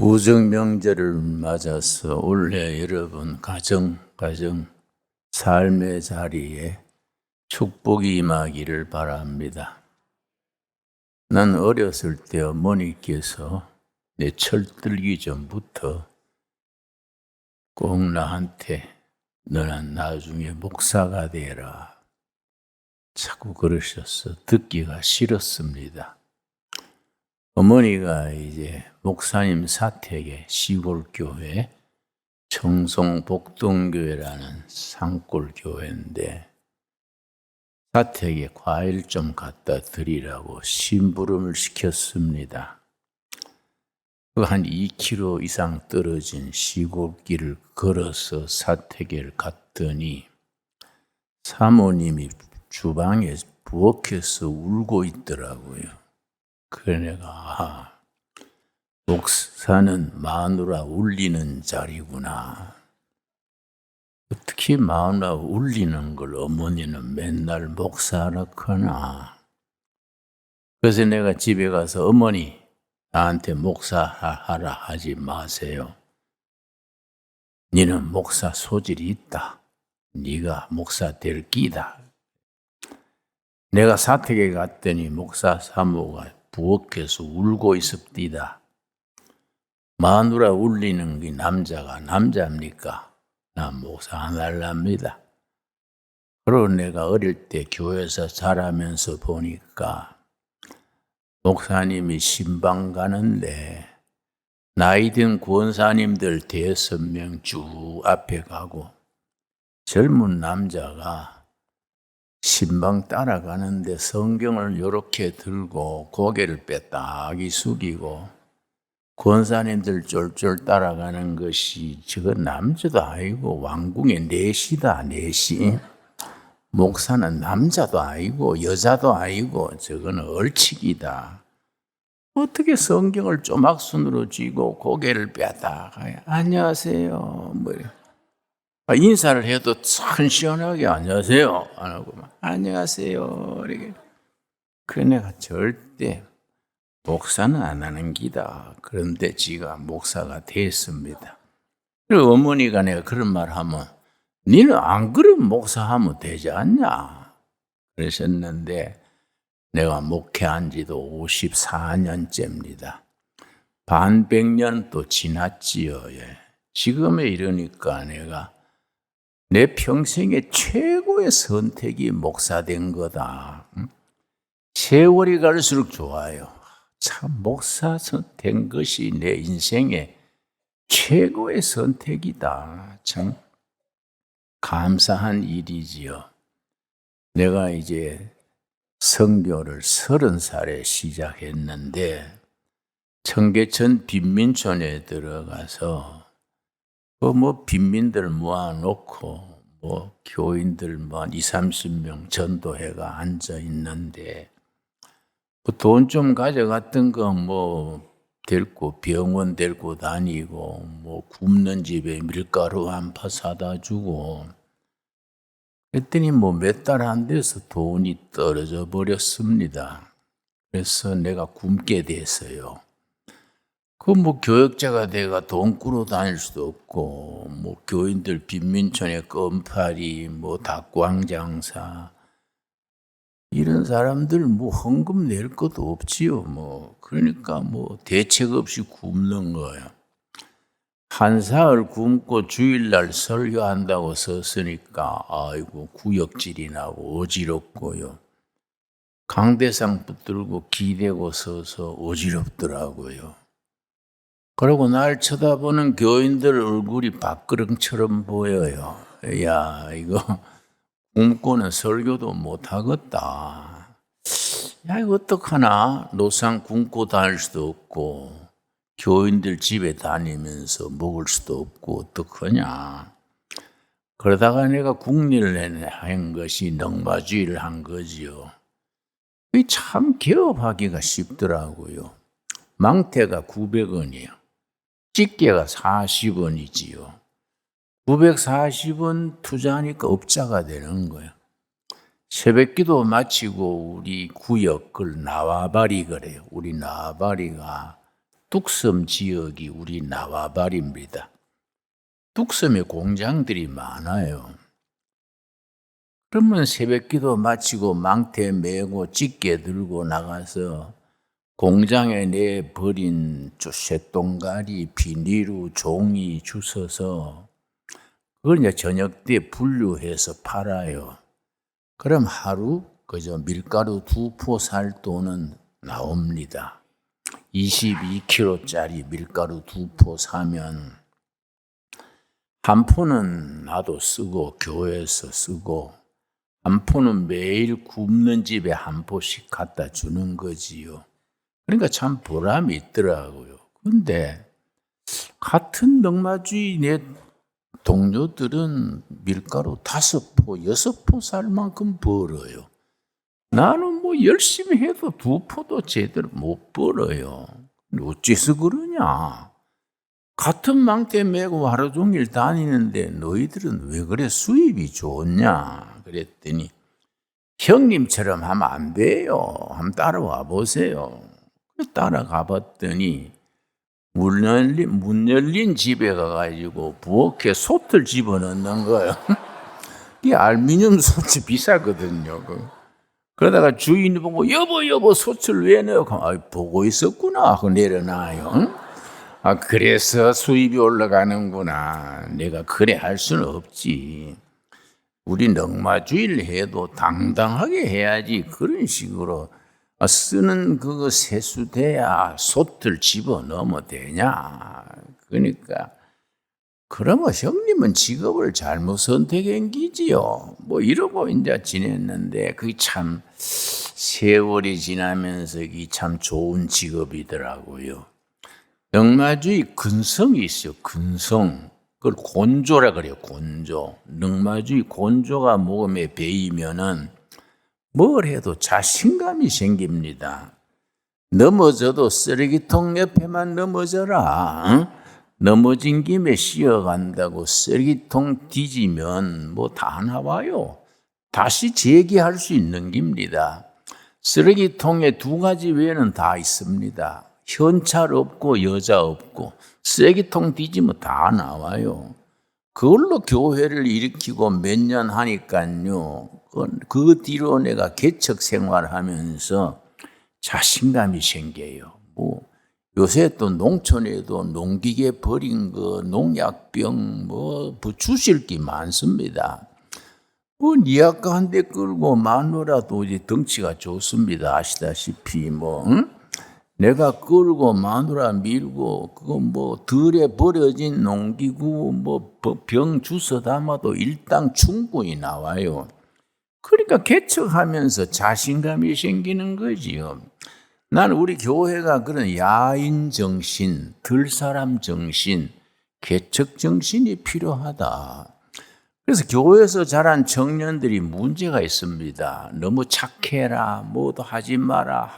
우정 명절을 맞아서 올해 여러분 가정 삶의 자리에 축복이 임하기를 바랍니다. 난 어렸을 때 어머니께서 내 철들기 전부터 꼭 나한테 너는 나중에 목사가 되라 자꾸 그러셨어. 듣기가 싫었습니다. 어머니가 이제 목사님 사택의 시골교회 청송복동교회라는 산골교회인데 사택에 과일 좀 갖다 드리라고 심부름을 시켰습니다. 한 2km 이상 떨어진 시골길을 걸어서 사택에 갔더니 사모님이 주방에 부엌에서 울고 있더라고요. 그래 내가 목사는 마누라 울리는 자리구나. 어떻게 마누라 울리는 걸 어머니는 맨날 목사하라 하나. 그래서 내가 집에 가서 어머니 나한테 목사하라 하지 마세요. 너는 목사 소질이 있다. 네가 목사 될 끼다. 내가 사택에 갔더니 목사 사모가 부엌에서 울고 있습니다. 마누라 울리는 게 남자가 남자입니까? 난 목사 안 할랍니다. 그리고 내가 어릴 때 교회에서 자라면서 보니까 목사님이 신방 가는데 나이 든 권사님들 5명 쭉 앞에 가고 젊은 남자가 신방 따라가는데 성경을 이렇게 들고 고개를 빼딱이 숙이고 권사님들 쫄쫄 따라가는 것이 저거 남자도 아니고 왕궁의 내시다 내시. 목사는 남자도 아니고 여자도 아니고 저거는 얼치기다. 어떻게 성경을 쪼막순으로 쥐고 고개를 빼다가 안녕하세요 뭐 인사를 해도 참 시원하게 안녕하세요 안 하고 막 안녕하세요 이렇게. 그 내가 절대 목사는 안 하는 기다. 그런데 지가 목사가 됐습니다. 그리고 어머니가 내가 그런 말 하면 니는 안 그러면 목사하면 되지 않냐 그러셨는데 내가 목회한 지도 54년째입니다. 반백년 또 지났지요. 지금에 이러니까 내가 내 평생의 최고의 선택이 목사된 거다. 세월이 갈수록 좋아요. 참 목사 된 것이 내 인생의 최고의 선택이다. 참 감사한 일이지요. 내가 이제 선교를 30살에 시작했는데 청계천 빈민촌에 들어가서 빈민들 모아놓고 교인들 한 20-30명 전도회가 앉아 있는데 돈 좀 가져갔던 거 데리고 병원 데리고 다니고 굶는 집에 밀가루 한 파 사다 주고 그랬더니 몇 달 안 돼서 돈이 떨어져 버렸습니다. 그래서 내가 굶게 됐어요. 교역자가 내가 돈 꾸러 다닐 수도 없고 교인들 빈민촌에 껌파리 닭광장사 이런 사람들 헌금 낼 것도 없지요. 그러니까 대책 없이 굶는 거예요. 한 사흘 굶고 주일날 설교한다고 썼으니까 아이고 구역질이 나고 어지럽고요. 강대상 붙들고 기대고 서서 어지럽더라고요. 그리고 날 쳐다보는 교인들 얼굴이 밥그릇처럼 보여요. 야 이거 굶고는 설교도 못하겠다. 야 이거 어떡하나. 노상 굶고 다닐 수도 없고 교인들 집에 다니면서 먹을 수도 없고 어떡하냐. 그러다가 내가 국리를 한 것이 넉마주의를 한 거지요. 이게 참 개업하기가 쉽더라고요. 망태가 900원이에요. 집게가 40원이지요. 940원 투자하니까 업자가 되는 거예요. 새벽기도 마치고 우리 구역 그걸 나와바리 그래요. 우리 나와바리가 뚝섬 지역이 우리 나와바리입니다. 뚝섬에 공장들이 많아요. 그러면 새벽기도 마치고 망태 메고 찌개 들고 나가서 공장에 내버린 쇳동가리, 비닐루, 종이 주워서 그걸 이제 저녁 때 분류해서 팔아요. 그럼 하루 그저 밀가루 2포 살 돈은 나옵니다. 22kg짜리 밀가루 2포 사면 한 포는 나도 쓰고 교회에서 쓰고 한 포는 매일 굽는 집에 한 포씩 갖다 주는 거지요. 그러니까 참 보람이 있더라고요. 근데 같은 넉마주의 내 동료들은 밀가루 5포, 6포 살 만큼 벌어요. 나는 뭐 열심히 해도 2포도 제대로 못 벌어요. 어째서 그러냐? 같은 망태 메고 하루 종일 다니는데 너희들은 왜 그래 수입이 좋냐? 그랬더니 형님처럼 하면 안 돼요. 한번 따라와 보세요. 따라가 봤더니 문 열린 집에 가가지고 부엌에 솥을 집어넣는 거예요. 이 알루미늄 솥이 비싸거든요. 그러다가 주인이 보고 여보 솥을 왜 넣어? 보고 있었구나 하고 내려놔요. 그래서 수입이 올라가는구나. 내가 그래 할 수는 없지. 우리 넉마주의를 해도 당당하게 해야지. 그런 식으로 쓰는 그거 세수돼야 솥을 집어넣으면 되냐. 그러니까 그러면 형님은 직업을 잘못 선택한 기지요. 뭐 이러고 이제 지냈는데 그게 참 세월이 지나면서 이게 참 좋은 직업이더라고요. 넉마주의 근성이 있어요. 근성. 그걸 곤조라 그래요. 곤조. 넉마주의 곤조가 몸에 배이면은 뭘 해도 자신감이 생깁니다. 넘어져도 쓰레기통 옆에만 넘어져라. 응? 넘어진 김에 씌어간다고 쓰레기통 뒤지면 뭐 다 나와요. 다시 재기할 수 있는 겁니다. 쓰레기통에 2가지 외에는 다 있습니다. 현찰 없고 여자 없고 쓰레기통 뒤지면 다 나와요. 그걸로 교회를 일으키고 몇 년 하니까요. 그 뒤로 내가 개척 생활하면서 자신감이 생겨요. 뭐 요새 또 농촌에도 농기계 버린 거, 농약병 뭐 주실 게 많습니다. 뭐 니아까 한 대 끌고 마누라도 이제 덩치가 좋습니다. 아시다시피 뭐 응? 내가 끌고 마누라 밀고 그거 뭐 들에 버려진 농기구 뭐 병 주워 담아도 일당 충분히 나와요. 그러니까 개척하면서 자신감이 생기는 거지요. 나는 우리 교회가 그런 야인 정신, 들사람 정신, 개척 정신이 필요하다. 그래서 교회에서 자란 청년들이 문제가 있습니다. 너무 착해라, 뭐도 하지 마라.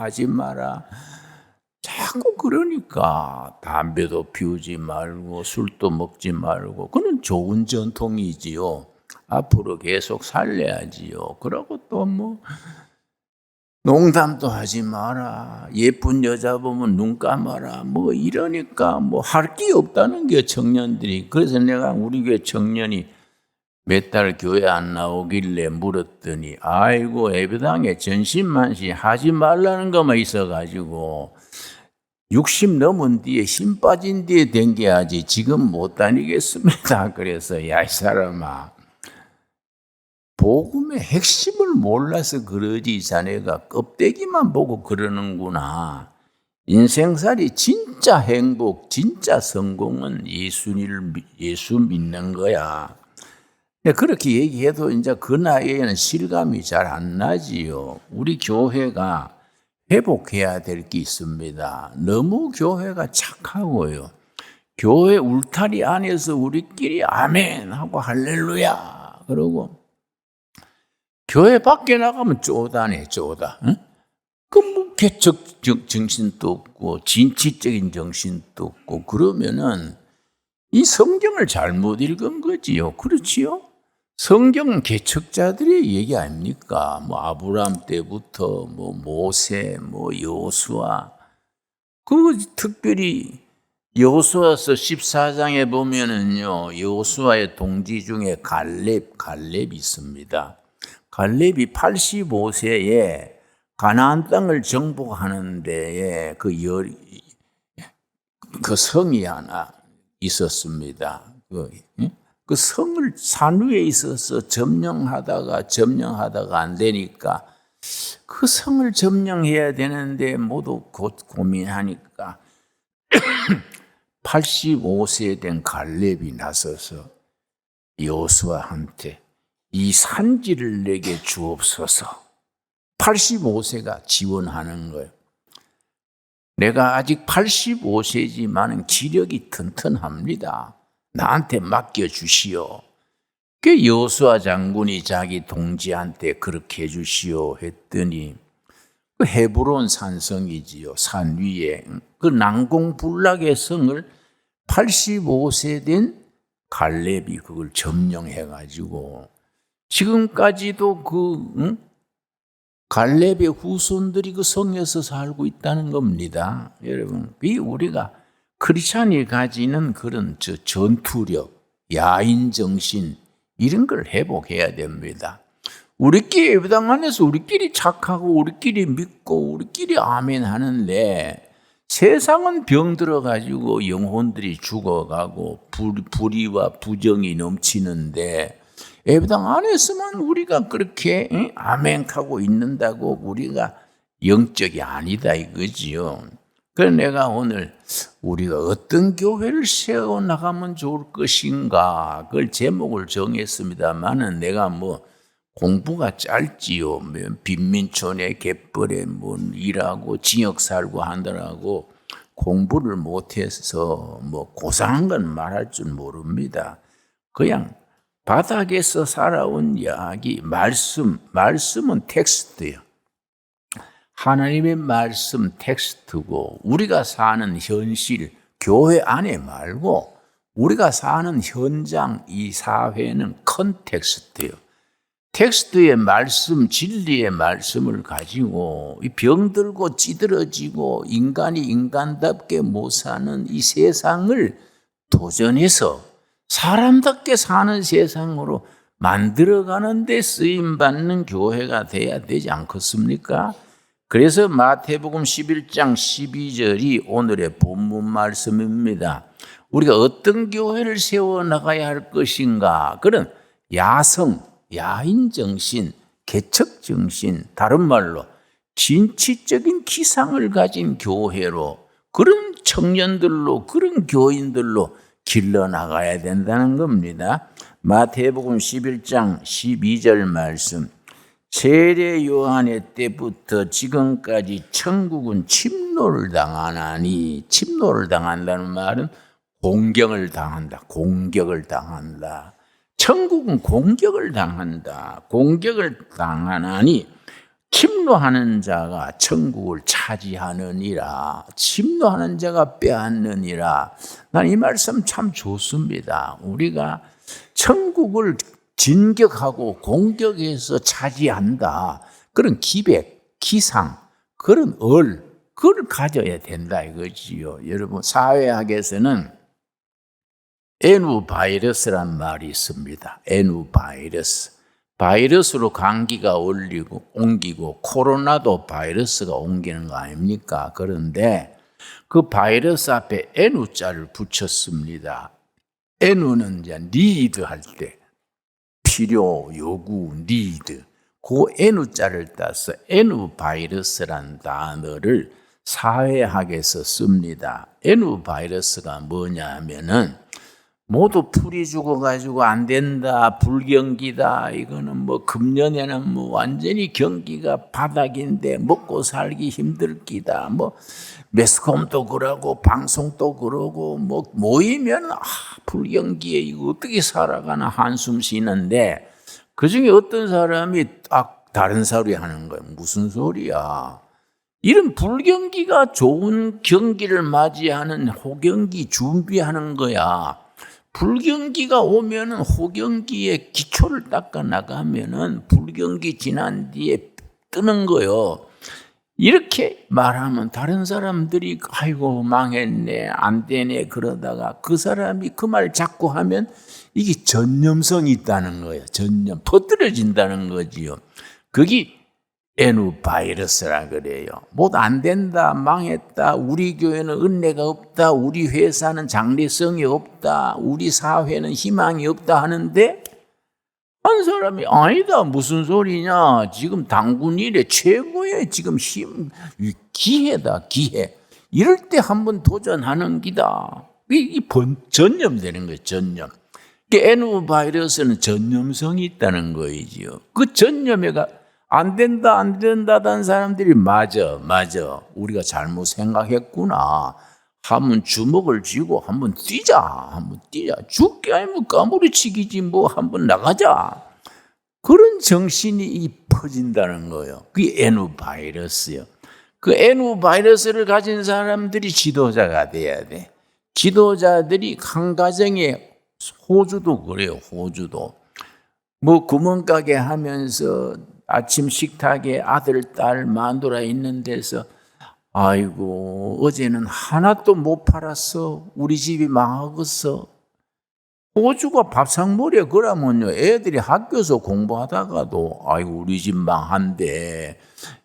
자꾸 그러니까 담배도 피우지 말고 술도 먹지 말고 그건 좋은 전통이지요. 앞으로 계속 살려야지요. 그러고 또 뭐 농담도 하지 마라. 예쁜 여자 보면 눈 감아라. 뭐 이러니까 뭐 할 게 없다는 게 청년들이. 그래서 내가 우리 교회 청년이 몇 달 교회 안 나오길래 물었더니 아이고 예배당에 전신만시 하지 말라는 것만 있어가지고 60 넘은 뒤에 힘 빠진 뒤에 댕겨야지 지금 못 다니겠습니다. 그래서 야 이 사람아 복음의 핵심을 몰라서 그러지 자네가 껍데기만 보고 그러는구나. 인생살이 진짜 행복, 진짜 성공은 예수 믿는 거야. 그렇게 얘기해도 이제 그 나이에는 실감이 잘 안 나지요. 우리 교회가 회복해야 될 게 있습니다. 너무 교회가 착하고요. 교회 울타리 안에서 우리끼리 아멘 하고 할렐루야 그러고 교회 밖에 나가면 쪼다네 쪼다. 응? 뭐 개척 정신도 없고 진취적인 정신도 없고 그러면은 이 성경을 잘못 읽은 거지요. 그렇지요? 성경은 개척자들의 얘기 아닙니까? 뭐 아브라함 때부터 뭐 모세, 뭐 여호수아 그 특별히 여호수아서 14장에 보면은요, 여호수아의 동지 중에 갈렙이 있습니다. 갈렙이 85세에 가나안 땅을 정복하는 데에 그 성이 하나 있었습니다. 그 성을 산 위에 있어서 점령하다가 안 되니까 그 성을 점령해야 되는데 모두 고민하니까 85세 된 갈렙이 나서서 여호수아한테 이 산지를 내게 주옵소서. 85세가 지원하는 거예요. 내가 아직 85세지만 기력이 튼튼합니다. 나한테 맡겨주시오. 그 여호수아 장군이 자기 동지한테 그렇게 해주시오 했더니 그 헤브론 산성이지요. 산 위에 그 난공불락의 성을 85세 된 갈렙이 그걸 점령해가지고 지금까지도 갈렙의 후손들이 그 성에서 살고 있다는 겁니다. 여러분, 이 우리가 크리스찬이 가지는 그런 전투력, 야인 정신 이런 걸 회복해야 됩니다. 우리끼리 예배당 안에서 우리끼리 착하고 우리끼리 믿고 우리끼리 아멘 하는데 세상은 병들어가지고 영혼들이 죽어가고 불의와 부정이 넘치는데 예배당 안에서만 우리가 그렇게 아멘하고 있는다고 우리가 영적이 아니다 이거지요. 그래서 내가 오늘 우리가 어떤 교회를 세워나가면 좋을 것인가 그걸 제목을 정했습니다만은 내가 공부가 짧지요. 빈민촌에 갯벌에 일하고 징역 살고 한다라고 공부를 못해서 고상한 건 말할 줄 모릅니다. 그냥 바닥에서 살아온 이야기, 말씀은 텍스트예요. 하나님의 말씀 텍스트고 우리가 사는 현실, 교회 안에 말고 우리가 사는 현장, 이 사회는 컨텍스트예요. 텍스트의 말씀, 진리의 말씀을 가지고 병들고 찌들어지고 인간이 인간답게 못 사는 이 세상을 도전해서 사람답게 사는 세상으로 만들어가는 데 쓰임받는 교회가 돼야 되지 않겠습니까? 그래서 마태복음 11장 12절이 오늘의 본문 말씀입니다. 우리가 어떤 교회를 세워나가야 할 것인가? 그런 야인정신, 개척정신, 다른 말로 진취적인 기상을 가진 교회로 그런 청년들로 그런 교인들로 길러나가야 된다는 겁니다. 마태복음 11장 12절 말씀 세례 요한의 때부터 지금까지 천국은 침노를 당하나니 침노를 당한다는 말은 공격을 당한다. 천국은 공격을 당한다. 공격을 당하나니 침노하는 자가 천국을 차지하느니라. 침노하는 자가 빼앗느니라. 난 이 말씀 참 좋습니다. 우리가 천국을 진격하고 공격해서 차지한다. 그런 기백, 기상, 그런 그걸 가져야 된다 이거지요. 여러분, 사회학에서는 N바이러스란 말이 있습니다. N바이러스. 바이러스로 감기가 옮기고 코로나도 바이러스가 옮기는 거 아닙니까? 그런데 그 바이러스 앞에 N자를 붙였습니다. N은 이제 need 할 때 필요, 요구, need. 그 N자를 따서 N바이러스란 단어를 사회학에서 씁니다. N바이러스가 뭐냐 하면은 모두 풀이 죽어가지고 안 된다, 불경기다, 이거는 금년에는 완전히 경기가 바닥인데 먹고 살기 힘들 기다, 매스컴도 그러고 방송도 그러고 모이면 불경기에 이거 어떻게 살아가나 한숨 쉬는데 그 중에 어떤 사람이 다른 소리 하는 거예요. 무슨 소리야? 이런 불경기가 좋은 경기를 맞이하는 호경기 준비하는 거야. 불경기가 오면은 호경기에 기초를 닦아 나가면은 불경기 지난 뒤에 뜨는 거요. 이렇게 말하면 다른 사람들이 아이고 망했네 안 되네 그러다가 그 사람이 그 말 자꾸 하면 이게 전염성이 있다는 거예요. 전염 퍼뜨려진다는 거지요. 그게 N 바이러스라 그래요. 못 안 된다, 망했다, 우리 교회는 은혜가 없다, 우리 회사는 장래성이 없다, 우리 사회는 희망이 없다 하는데 한 사람이 아니다 무슨 소리냐 지금 당군 일에 최고의 지금 기회다 기회 이럴 때 한번 도전하는 기다. 이 전염되는 거예요. 전염. N 바이러스는 전염성이 있다는 거이지요. 그 전염에가 안 된다 안 된다던 사람들이 맞아 우리가 잘못 생각했구나. 한번 주먹을 쥐고 한번 뛰자. 죽게 아니면 까무리치기지 뭐 한번 나가자. 그런 정신이 퍼진다는 거예요. 그게 N 바이러스예요. 그 N 바이러스를 가진 사람들이 지도자가 돼야 돼. 지도자들이 한 가정에 호주도 그래요. 호주도 뭐 구멍가게 하면서 아침 식탁에 아들, 딸, 마누라 있는 데서 아이고 어제는 하나도 못 팔았어. 우리 집이 망하겠어. 호주가 밥상머리에 그러면요 애들이 학교에서 공부하다가도 아이고 우리 집 망한데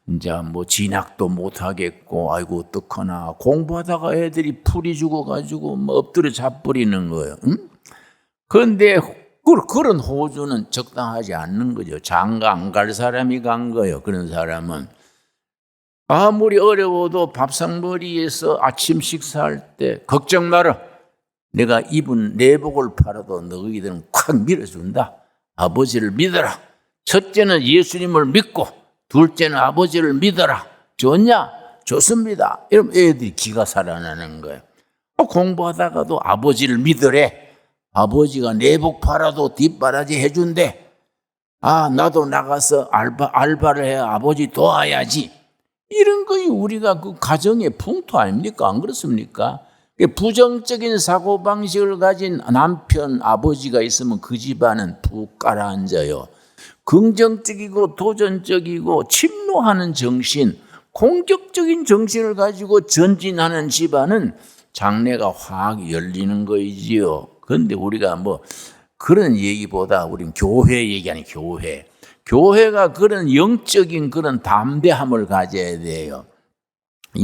이제 뭐 진학도 못 하겠고 아이고 어떡하나 공부하다가 애들이 풀이 죽어가지고 뭐 엎드려 자버리는 거예요. 응? 그런데 그런 호주는 적당하지 않는 거죠. 장가 안 갈 사람이 간 거예요. 그런 사람은 아무리 어려워도 밥상머리에서 아침 식사할 때 걱정 마라. 내가 입은 내복을 팔아도 너희들은 콱 밀어준다. 아버지를 믿어라. 첫째는 예수님을 믿고 둘째는 아버지를 믿어라. 좋냐? 좋습니다. 이러면 애들이 기가 살아나는 거예요. 공부하다가도 아버지를 믿으래. 아버지가 내복 팔아도 뒷바라지 해준대. 아, 나도 나가서 알바를 해 아버지 도와야지. 이런 거이 우리가 그 가정의 풍토 아닙니까? 안 그렇습니까? 부정적인 사고방식을 가진 남편, 아버지가 있으면 그 집안은 푹 가라앉아요. 긍정적이고 도전적이고 침노하는 정신, 공격적인 정신을 가지고 전진하는 집안은 장래가 확 열리는 거이지요. 그런데 우리가 뭐 그런 얘기보다 우리는 교회 얘기하는 교회. 교회가 그런 영적인 그런 담대함을 가져야 돼요.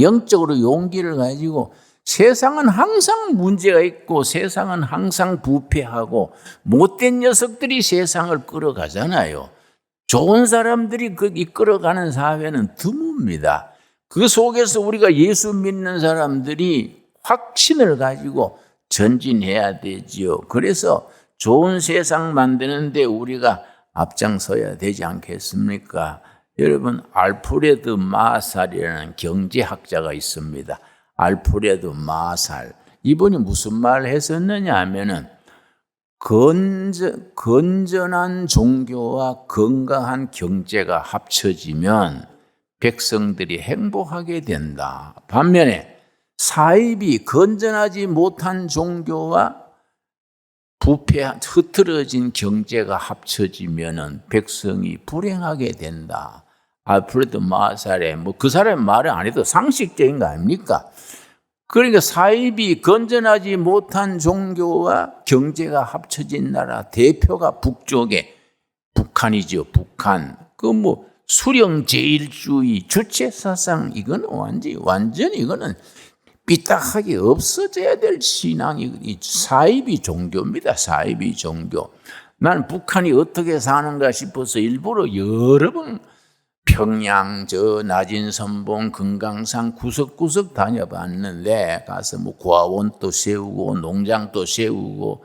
영적으로 용기를 가지고 세상은 항상 문제가 있고 세상은 항상 부패하고 못된 녀석들이 세상을 끌어가잖아요. 좋은 사람들이 이끌어가는 사회는 드뭅니다. 그 속에서 우리가 예수 믿는 사람들이 확신을 가지고 전진해야 되지요. 그래서 좋은 세상 만드는데 우리가 앞장서야 되지 않겠습니까? 여러분, 알프레드 마살이라는 경제학자가 있습니다. 알프레드 마살. 이분이 무슨 말을 했었느냐 하면은 건전한 종교와 건강한 경제가 합쳐지면 백성들이 행복하게 된다. 반면에 사입이 건전하지 못한 종교와 흐트러진 경제가 합쳐지면 백성이 불행하게 된다. 알프레드 마살의 그 사람의 말은 안 해도 상식적인 거 아닙니까? 그러니까 사입이 건전하지 못한 종교와 경제가 합쳐진 나라 대표가 북쪽에 북한이죠. 북한. 수령 제일주의 주체 사상 이건 완전히 이거는 삐딱하게 없어져야 될 신앙이 사이비 종교입니다. 사이비 종교. 난 북한이 어떻게 사는가 싶어서 일부러 여러 번 평양, 낮은 선봉, 금강산 구석구석 다녀봤는데 가서 고아원도 세우고 농장도 세우고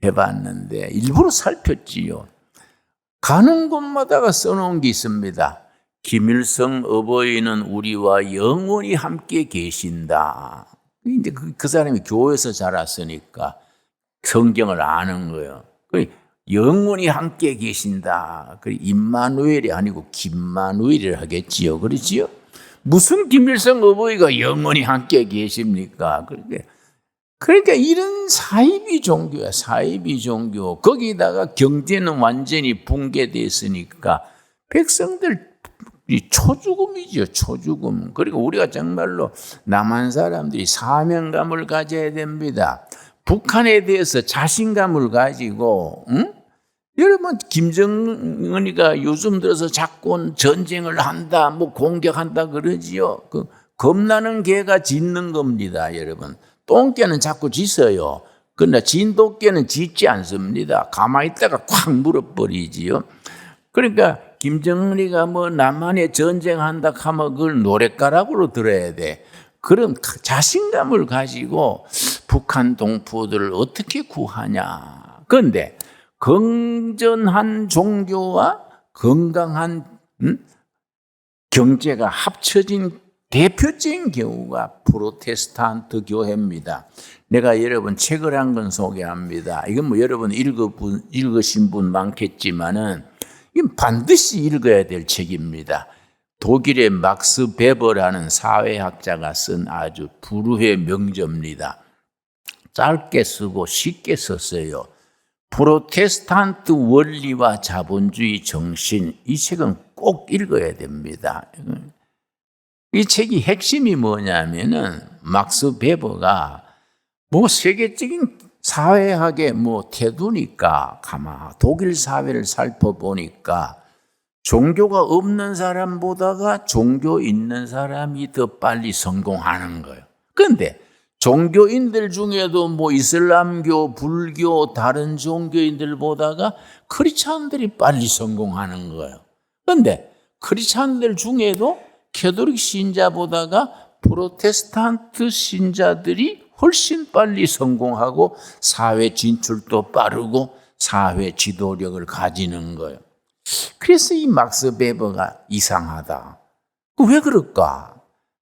해봤는데 일부러 살폈지요. 가는 곳마다가 써놓은 게 있습니다. 김일성 어버이는 우리와 영원히 함께 계신다. 이제 그 사람이 교회에서 자랐으니까 성경을 아는 거예요. 영원히 함께 계신다. 임마누엘이 아니고 김마누엘이라 하겠지요. 그렇지요? 무슨 김일성 어버이가 영원히 함께 계십니까? 그러니까 이런 사이비 종교야. 사이비 종교. 거기다가 경제는 완전히 붕괴됐으니까 백성들 이 초죽음이죠, 초죽음. 그리고 우리가 정말로 남한 사람들이 사명감을 가져야 됩니다. 북한에 대해서 자신감을 가지고, 여러분, 김정은이가 요즘 들어서 자꾸 전쟁을 한다, 뭐 공격한다 그러지요. 겁나는 개가 짖는 겁니다, 여러분. 똥개는 자꾸 짖어요. 그러나 진돗개는 짖지 않습니다. 가만히 있다가 콱 물어버리지요. 그러니까 김정은이가 뭐 남한에 전쟁한다 하면 그걸 노랫가락으로 들어야 돼. 그런 자신감을 가지고 북한 동포들을 어떻게 구하냐. 그런데 건전한 종교와 건강한 경제가 합쳐진 대표적인 경우가 프로테스탄트 교회입니다. 내가 여러분 책을 한 권 소개합니다. 이건 뭐 여러분 읽으신 분 많겠지만은 이건 반드시 읽어야 될 책입니다. 독일의 막스 베버라는 사회학자가 쓴 아주 불후의 명저입니다. 짧게 쓰고 쉽게 썼어요. 프로테스탄트 원리와 자본주의 정신, 이 책은 꼭 읽어야 됩니다. 이 책이 핵심이 뭐냐면은 막스 베버가 뭐 세계적인 사회학의 뭐 태도니까 가만 독일 사회를 살펴보니까 종교가 없는 사람보다가 종교 있는 사람이 더 빨리 성공하는 거예요. 그런데 종교인들 중에도 뭐 이슬람교, 불교, 다른 종교인들보다가 크리스찬들이 빨리 성공하는 거예요. 그런데 크리스찬들 중에도 캐톨릭 신자보다가 프로테스탄트 신자들이 훨씬 빨리 성공하고 사회 진출도 빠르고 사회 지도력을 가지는 거예요. 그래서 이 막스 베버가 이상하다. 왜 그럴까?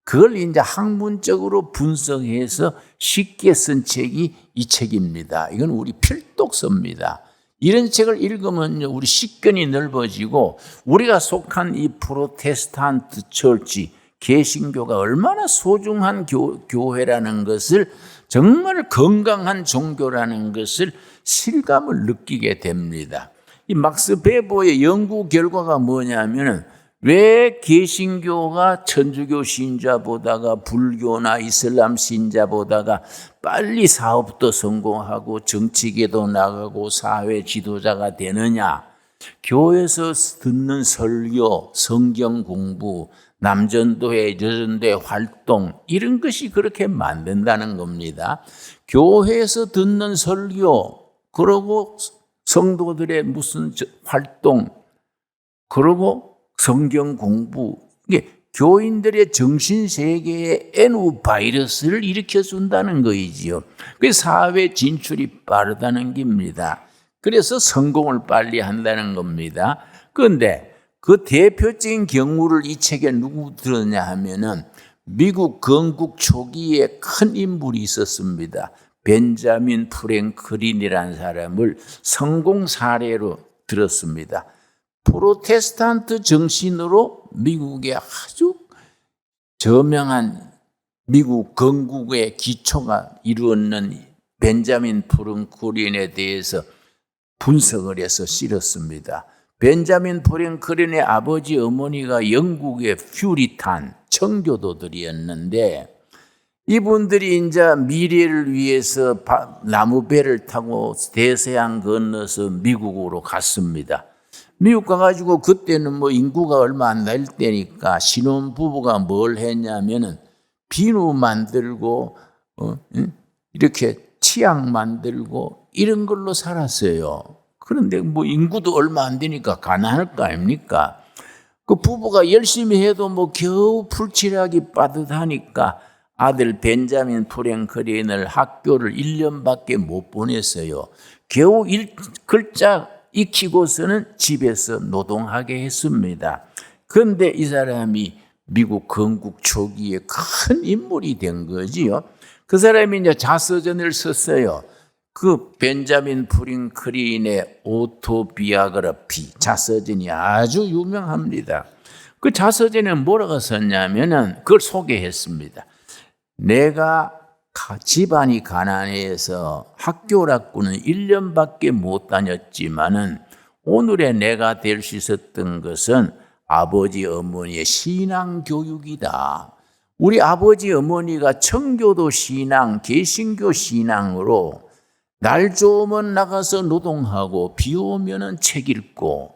그걸 이제 학문적으로 분석해서 쉽게 쓴 책이 이 책입니다. 이건 우리 필독서입니다. 이런 책을 읽으면 우리 식견이 넓어지고 우리가 속한 이 프로테스탄트 처치, 개신교가 얼마나 소중한 교회라는 것을, 정말 건강한 종교라는 것을 실감을 느끼게 됩니다. 이 막스 베버의 연구 결과가 뭐냐면은 왜 개신교가 천주교 신자보다가 불교나 이슬람 신자보다가 빨리 사업도 성공하고 정치계도 나가고 사회 지도자가 되느냐? 교회에서 듣는 설교, 성경 공부, 남전도회, 여전도회 활동, 이런 것이 그렇게 만든다는 겁니다. 교회에서 듣는 설교, 그리고 성도들의 무슨 활동, 그리고 성경 공부, 이게 교인들의 정신세계에 N 바이러스를 일으켜준다는 거이지요. 그래서 사회 진출이 빠르다는 겁니다. 그래서 성공을 빨리 한다는 겁니다. 그런데 그 대표적인 경우를 이 책에 누구 들었냐 하면은 미국 건국 초기에 큰 인물이 있었습니다. 벤자민 프랭클린이라는 사람을 성공 사례로 들었습니다. 프로테스탄트 정신으로 미국의 아주 저명한 미국 건국의 기초가 이루어진 벤자민 프랭클린에 대해서 분석을 해서 실었습니다. 벤자민 프랭클린의 아버지 어머니가 영국의 퓨리탄 청교도들이었는데 이분들이 이제 미래를 위해서 나무배를 타고 대서양 건너서 미국으로 갔습니다. 미국 가가지고 그때는 뭐 인구가 얼마 안 될 때니까 신혼부부가 뭘 했냐면은 비누 만들고 이렇게 치약 만들고 이런 걸로 살았어요. 그런데 뭐 인구도 얼마 안 되니까 가난할 거 아닙니까? 그 부부가 열심히 해도 뭐 겨우 풀칠하기 빠듯하니까 아들 벤자민 프랭클린을 학교를 1년밖에 못 보냈어요. 겨우 글자 익히고서는 집에서 노동하게 했습니다. 그런데 이 사람이 미국 건국 초기에 큰 인물이 된 거지요. 그 사람이 이제 자서전을 썼어요. 그 벤자민 프랭클린의 오토비아그래피 자서전이 아주 유명합니다. 그 자서전에 뭐라고 썼냐면은 그걸 소개했습니다. 내가 집안이 가난해서 학교라고는 1년밖에 못 다녔지만은 오늘의 내가 될 수 있었던 것은 아버지 어머니의 신앙 교육이다. 우리 아버지 어머니가 청교도 신앙, 개신교 신앙으로 날 좋으면 나가서 노동하고 비 오면은 책 읽고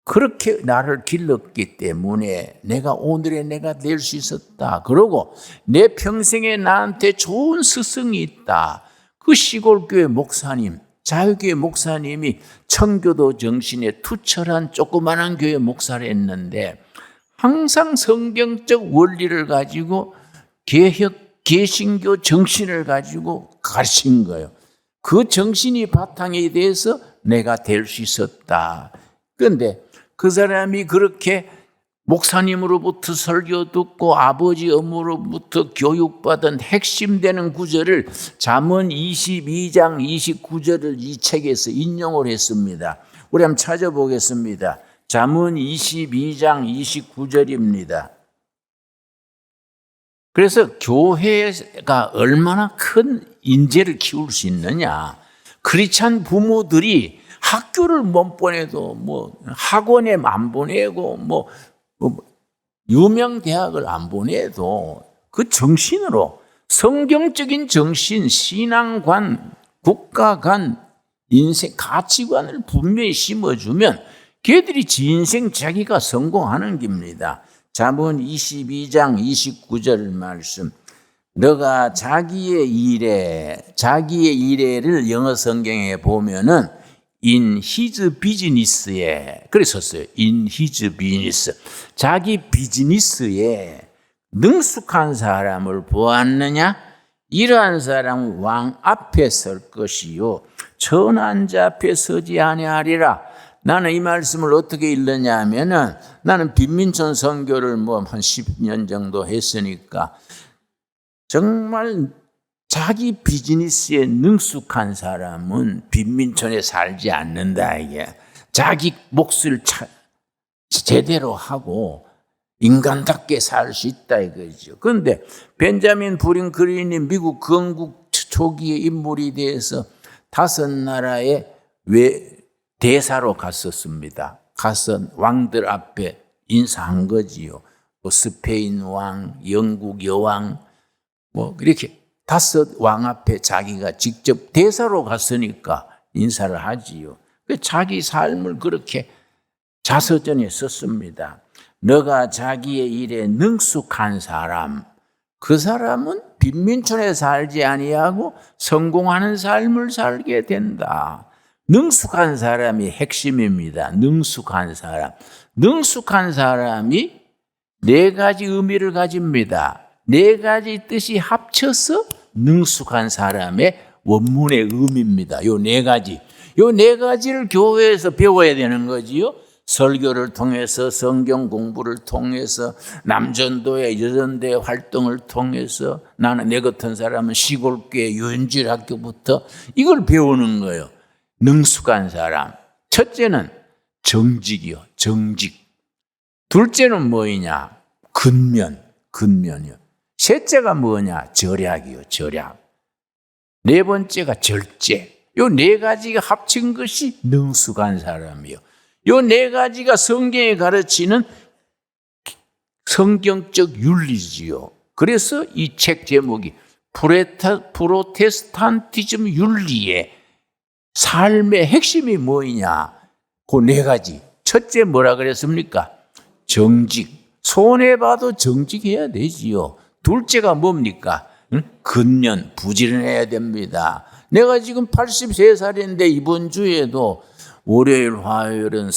그렇게 나를 길렀기 때문에 내가 오늘의 내가 될 수 있었다. 그러고 내 평생에 나한테 좋은 스승이 있다. 그 시골교회 목사님, 자유교회 목사님이 청교도 정신에 투철한 조그마한 교회 목사를 했는데 항상 성경적 원리를 가지고 개신교 정신을 가지고 가르친 거예요. 그 정신이 바탕이 돼서 내가 될 수 있었다. 그런데 그 사람이 그렇게 목사님으로부터 설교 듣고 아버지 어머로부터 교육받은 핵심되는 구절을 잠언 22장 29절을 이 책에서 인용을 했습니다. 우리 한번 찾아보겠습니다. 잠언 22장 29절입니다. 그래서 교회가 얼마나 큰 인재를 키울 수 있느냐. 크리스찬 부모들이 학교를 못 보내도 학원에 안 보내고 유명 대학을 안 보내도 그 정신으로 성경적인 정신, 신앙관, 국가관, 인생 가치관을 분명히 심어주면 걔들이 지 인생 자기가 성공하는 겁니다. 잠언 22장 29절 말씀. 너가 자기의 일에를 영어 성경에 보면은 in his business에 그래 썼어요. in his business. 자기 비즈니스에 능숙한 사람을 보았느냐? 이러한 사람은 왕 앞에 설 것이요 천한 자 앞에 서지 아니하리라. 나는 이 말씀을 어떻게 읽느냐 하면은 나는 빈민촌 선교를 한 10년 정도 했으니까 정말 자기 비즈니스에 능숙한 사람은 빈민촌에 살지 않는다 이게. 자기 몫을 제대로 하고 인간답게 살 수 있다 이거죠. 그런데 벤자민 프랭클린이 미국 건국 초기의 인물이 돼서 5나라의 대사로 갔었습니다. 가서 왕들 앞에 인사한 거지요. 스페인 왕, 영국 여왕, 이렇게 5 왕 앞에 자기가 직접 대사로 갔으니까 인사를 하지요. 자기 삶을 그렇게 자서전에 썼습니다. 너가 자기의 일에 능숙한 사람, 그 사람은 빈민촌에 살지 아니하고 성공하는 삶을 살게 된다. 능숙한 사람이 핵심입니다. 능숙한 사람. 능숙한 사람이 4가지 의미를 가집니다. 4가지 뜻이 합쳐서 능숙한 사람의 원문의 의미입니다. 요 4가지. 요 4가지를 교회에서 배워야 되는 거지요. 설교를 통해서 성경 공부를 통해서 남전도의 여전대 활동을 통해서 나는 내 같은 사람은 시골교회 유인질학교부터 이걸 배우는 거예요. 능숙한 사람. 첫째는 정직이요. 정직. 둘째는 뭐이냐? 근면이요. 셋째가 뭐냐? 절약이요. 절약. 4번째가 절제. 요 4가지가 합친 것이 능숙한 사람이요. 요 4가지가 성경에 가르치는 성경적 윤리지요. 그래서 이 책 제목이 프로테스탄티즘 윤리의 삶의 핵심이 뭐이냐? 그 4가지. 첫째 뭐라 그랬습니까? 정직. 손해봐도 정직해야 되지요. 둘째가 뭡니까? 근면, 부지런해야 됩니다. 내가 지금 83살인데 이번 주에도 월요일, 화요일은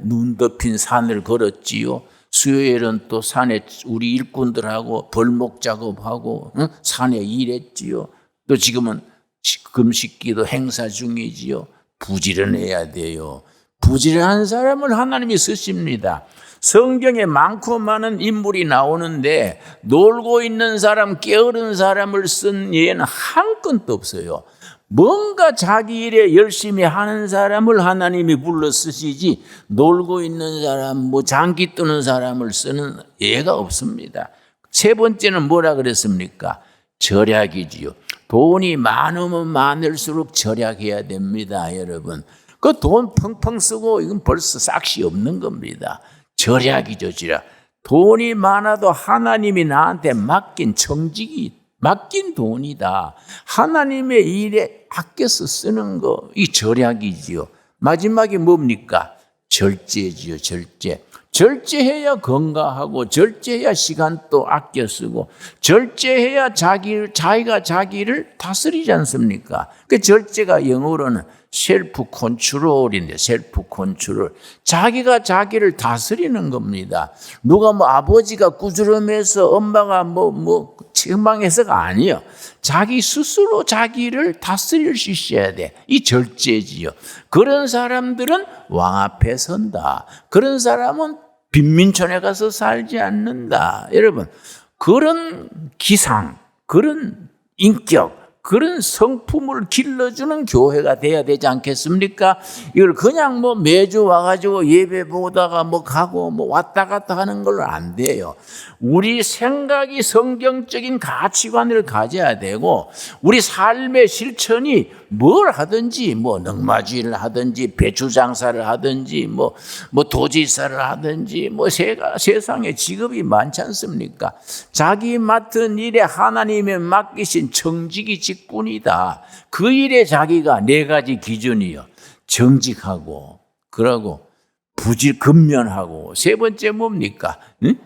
눈 덮인 산을 걸었지요. 수요일은 또 산에 우리 일꾼들하고 벌목 작업하고 산에 일했지요. 또 지금은 금식기도 행사 중이지요. 부지런해야 돼요. 부지런한 사람을 하나님이 쓰십니다. 성경에 많고 많은 인물이 나오는데 놀고 있는 사람, 게으른 사람을 쓴 예는 한 건도 없어요. 뭔가 자기 일에 열심히 하는 사람을 하나님이 불러 쓰시지 놀고 있는 사람, 장기 뜨는 사람을 쓰는 예가 없습니다. 세 번째는 뭐라 그랬습니까? 절약이지요. 돈이 많으면 많을수록 절약해야 됩니다, 여러분. 그 돈 펑펑 쓰고 이건 벌써 싹이 없는 겁니다. 절약이죠, 절약. 돈이 많아도 하나님이 나한테 맡긴 맡긴 돈이다. 하나님의 일에 아껴서 쓰는 거, 이 절약이지요. 마지막에 뭡니까? 절제지요, 절제. 절제해야 건강하고, 절제해야 시간도 아껴 쓰고, 절제해야 자기가 자기를 다스리지 않습니까? 그 절제가 영어로는 셀프 컨트롤인데, 셀프 컨트롤. 자기가 자기를 다스리는 겁니다. 누가 아버지가 꾸지람해서 엄마가 책망해서가 아니에요. 자기 스스로 자기를 다스릴 수 있어야 돼. 이 절제지요. 그런 사람들은 왕 앞에 선다. 그런 사람은 빈민촌에 가서 살지 않는다. 여러분, 그런 기상, 그런 인격, 그런 성품을 길러주는 교회가 돼야 되지 않겠습니까? 이걸 그냥 매주 와가지고 예배 보다가 가고 왔다 갔다 하는 걸로 안 돼요. 우리 생각이 성경적인 가치관을 가져야 되고, 우리 삶의 실천이 뭘 하든지, 넉마주의를 하든지, 배추 장사를 하든지, 도지사를 하든지, 세상에 직업이 많지 않습니까? 자기 맡은 일에 하나님의 맡기신 청지기 직분이다. 그 일에 자기가 네 가지 기준이요. 정직하고, 그러고, 근면하고, 세 번째 뭡니까? 응?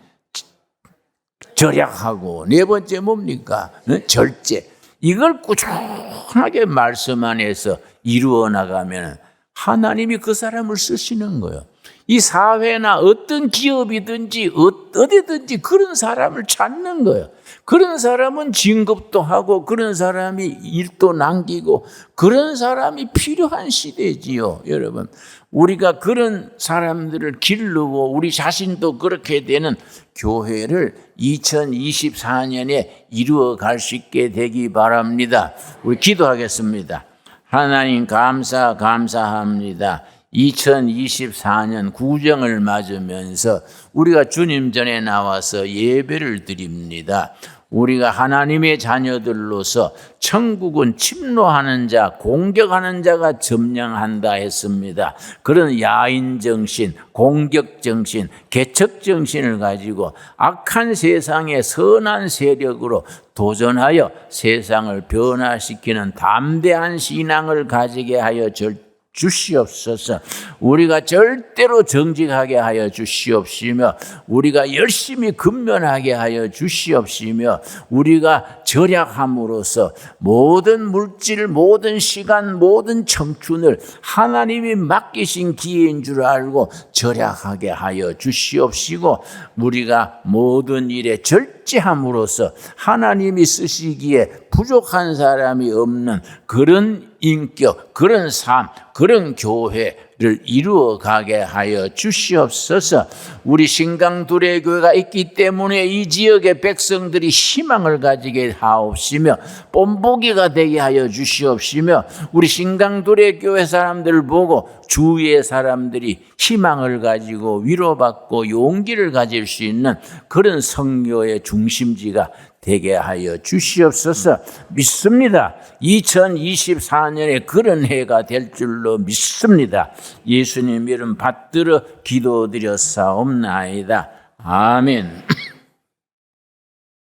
절약하고, 네 번째 뭡니까? 절제. 이걸 꾸준하게 말씀 안에서 이루어 나가면 하나님이 그 사람을 쓰시는 거예요. 이 사회나 어떤 기업이든지 어디든지 그런 사람을 찾는 거예요. 그런 사람은 진급도 하고, 그런 사람이 일도 남기고, 그런 사람이 필요한 시대지요, 여러분. 우리가 그런 사람들을 기르고 우리 자신도 그렇게 되는 교회를 2024년에 이루어 갈 수 있게 되기 바랍니다. 우리 기도하겠습니다. 하나님 감사합니다. 2024년 구정을 맞으면서 우리가 주님 전에 나와서 예배를 드립니다. 우리가 하나님의 자녀들로서 천국은 침노하는 자, 공격하는 자가 점령한다 했습니다. 그런 야인정신, 공격정신, 개척정신을 가지고 악한 세상의 선한 세력으로 도전하여 세상을 변화시키는 담대한 신앙을 가지게 하여 주시옵소서. 우리가 절대로 정직하게 하여 주시옵시며, 우리가 열심히 근면하게 하여 주시옵시며, 우리가 절약함으로써 모든 물질, 모든 시간, 모든 청춘을 하나님이 맡기신 기회인 줄 알고 절약하게 하여 주시옵시고, 우리가 모든 일에 절제함으로써 하나님이 쓰시기에 부족한 사람이 없는 그런 인격, 그런 삶, 그런 교회를 이루어 가게 하여 주시옵소서. 우리 신강두레 교회가 있기 때문에 이 지역의 백성들이 희망을 가지게 하옵시며, 본보기가 되게 하여 주시옵시며, 우리 신강두레 교회 사람들을 보고 주위의 사람들이 희망을 가지고 위로받고 용기를 가질 수 있는 그런 선교의 중심지가 되게 하여 주시옵소서. 믿습니다. 2024년에 그런 해가 될 줄로 믿습니다. 예수님 이름 받들어 기도드렸사옵나이다. 아멘.